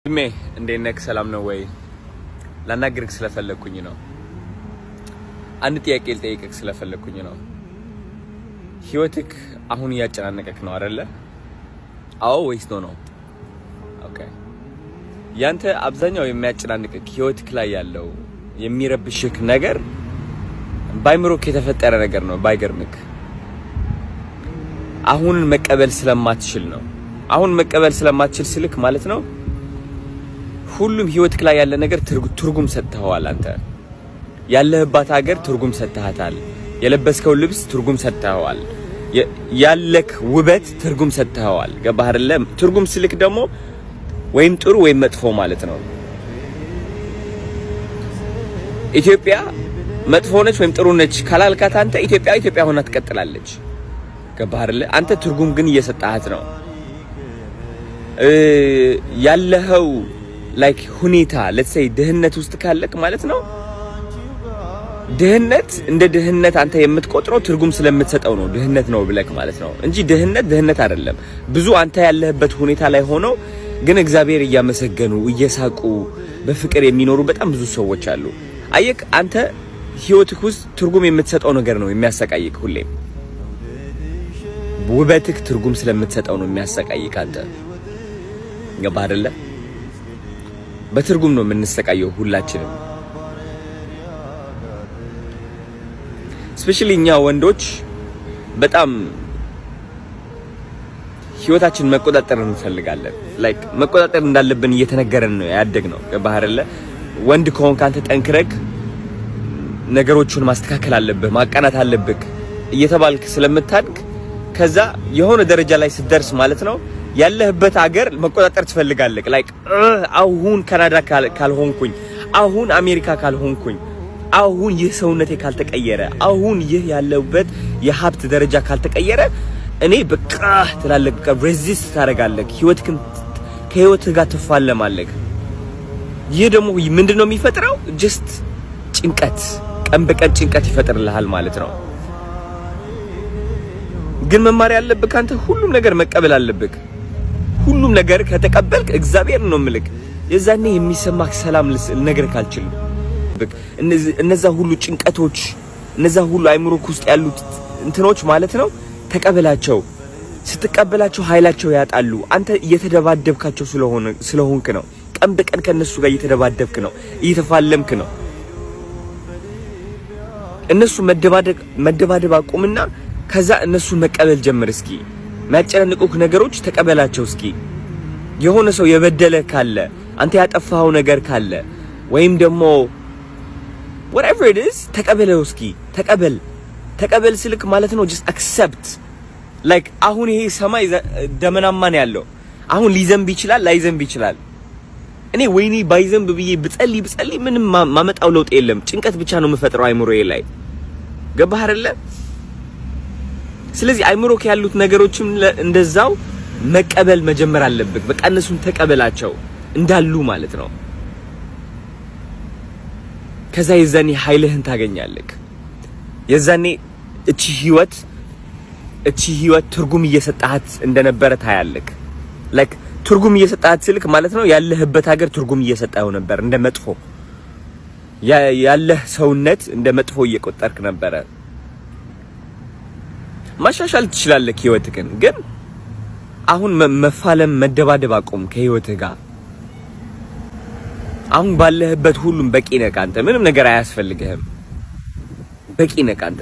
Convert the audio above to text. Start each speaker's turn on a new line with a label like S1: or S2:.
S1: እሜ እንዴት ነህ? ሰላም ነው ወይ? ላናግርህ ስለፈለኩኝ ነው። አንድ ጥያቄ ልጠይቅህ ስለፈለኩኝ ነው። ህይወትክ አሁን እያጨናነቀክ ነው አይደለ? አዎ ወይስ ነው? ኦኬ። ያንተ አብዛኛው የሚያጨናንቅክ ህይወትክ ላይ ያለው የሚረብሽክ ነገር ባይምሮክ የተፈጠረ ነገር ነው። ባይገርምክ አሁን መቀበል ስለማትችል ነው። አሁን መቀበል ስለማትችል ስልክ ማለት ነው ሁሉም ህይወትክ ላይ ያለ ነገር ትርጉም ሰጥተዋል። አንተ ያለህባት ሀገር ትርጉም ሰጥተሃታል። የለበስከው ልብስ ትርጉም ሰጥተዋል። ያለክ ውበት ትርጉም ሰጥተዋል። ገባህ አይደለ? ትርጉም ስልክ ደግሞ ወይም ጥሩ ወይም መጥፎ ማለት ነው። ኢትዮጵያ መጥፎ ነች ወይም ጥሩ ነች ካላልካት አንተ ኢትዮጵያ ሆና ትቀጥላለች። ገባህ አይደለ? አንተ ትርጉም ግን እየሰጣሃት ነው ያለኸው ላይክ ሁኔታ let's say ድህነት ውስጥ ካለክ ማለት ነው። ድህነት እንደ ድህነት አንተ የምትቆጥረው ትርጉም ስለምትሰጠው ነው ድህነት ነው ብለክ ማለት ነው እንጂ ድህነት አይደለም። ብዙ አንተ ያለህበት ሁኔታ ላይ ሆነው ግን እግዚአብሔር እያመሰገኑ እየሳቁ በፍቅር የሚኖሩ በጣም ብዙ ሰዎች አሉ። አየክ አንተ ህይወትክ ውስጥ ትርጉም የምትሰጠው ነገር ነው የሚያሰቃይክ። ሁሌም ውበትክ ትርጉም ስለምትሰጠው ነው የሚያሰቃይክ አንተ። ገባህ አይደለ? በትርጉም ነው የምንሰቃየው ሁላችንም። ስፔሻሊ እኛ ወንዶች በጣም ህይወታችንን መቆጣጠር እንፈልጋለን። ላይክ መቆጣጠር እንዳለብን እየተነገረን ነው ያደግነው። ገባህ አይደለ? ወንድ ከሆንክ አንተ ጠንክረክ ነገሮችን ማስተካከል አለብህ፣ ማቃናት አለብህ እየተባልክ ስለምታድግ ከዛ የሆነ ደረጃ ላይ ስትደርስ ማለት ነው ያለህበት ሀገር መቆጣጠር ትፈልጋለህ። ላይክ አሁን ካናዳ ካልሆንኩኝ፣ አሁን አሜሪካ ካልሆንኩኝ፣ አሁን ይህ ሰውነቴ ካልተቀየረ፣ አሁን ይህ ያለውበት የሀብት ደረጃ ካልተቀየረ እኔ በቃ ትላለህ። በቃ ሬዚስት ታደርጋለህ። ከህይወትህ ጋር ትፋለማለህ። ይህ ደግሞ ምንድነው የሚፈጥረው? ጀስት ጭንቀት፣ ቀን በቀን ጭንቀት ይፈጥርልሃል ማለት ነው። ግን መማር ያለብህ አንተ ሁሉም ነገር መቀበል አለብህ። ሁሉም ነገር ከተቀበልክ እግዚአብሔር ነው ምልክ የዛኔ የሚሰማክ ሰላም ነገር ካልችልም እነዛ ሁሉ ጭንቀቶች እነዛ ሁሉ አይምሮክ ውስጥ ያሉት እንትኖች ማለት ነው ተቀበላቸው። ስትቀበላቸው ኃይላቸው ያጣሉ። አንተ እየተደባደብካቸው ስለሆንክ ነው። ቀን በቀን ከነሱ ጋር እየተደባደብክ ነው፣ እየተፋለምክ ነው። እነሱ መደባደብ አቁምና ከዛ እነሱ መቀበል ጀምር። እስኪ የሚያጨናንቁክ ነገሮች ተቀበላቸው። እስኪ የሆነ ሰው የበደለ ካለ አንተ ያጠፋው ነገር ካለ ወይም ደግሞ whatever it is ተቀበለው። እስኪ ተቀበል ስልክ ማለት ነው just accept like አሁን ይሄ ሰማይ ደመናማ ነው ያለው። አሁን ሊዘንብ ይችላል ላይዘንብ ይችላል። እኔ ወይኔ ባይዘንብ ብዬ ብጸልይ ምንም ማመጣው ለውጥ የለም። ጭንቀት ብቻ ነው የምፈጥረው አይምሮዬ ላይ። ገባህ አይደለ? ስለዚህ አይምሮክ ያሉት ነገሮችም እንደዛው መቀበል መጀመር አለብህ። በቃ እነሱን ተቀበላቸው እንዳሉ ማለት ነው። ከዛ የዛኔ ኃይልህን ታገኛለህ። የዛኔ እቺ ህይወት ትርጉም እየሰጣት እንደነበረ ታያለህ። ላይክ ትርጉም እየሰጣት ስልክ ማለት ነው ያለህበት ሀገር ትርጉም እየሰጣው ነበር። እንደ መጥፎ ያለህ ሰውነት እንደ መጥፎ እየቆጠርክ ነበረ። ማሻሻል ትችላለህ ህይወትህን። ግን አሁን መፋለም መደባደብ አቁም ከህይወትህ ጋር። አሁን ባለህበት ሁሉም በቂ ነህ አንተ። ምንም ነገር አያስፈልግህም። በቂ ነህ አንተ።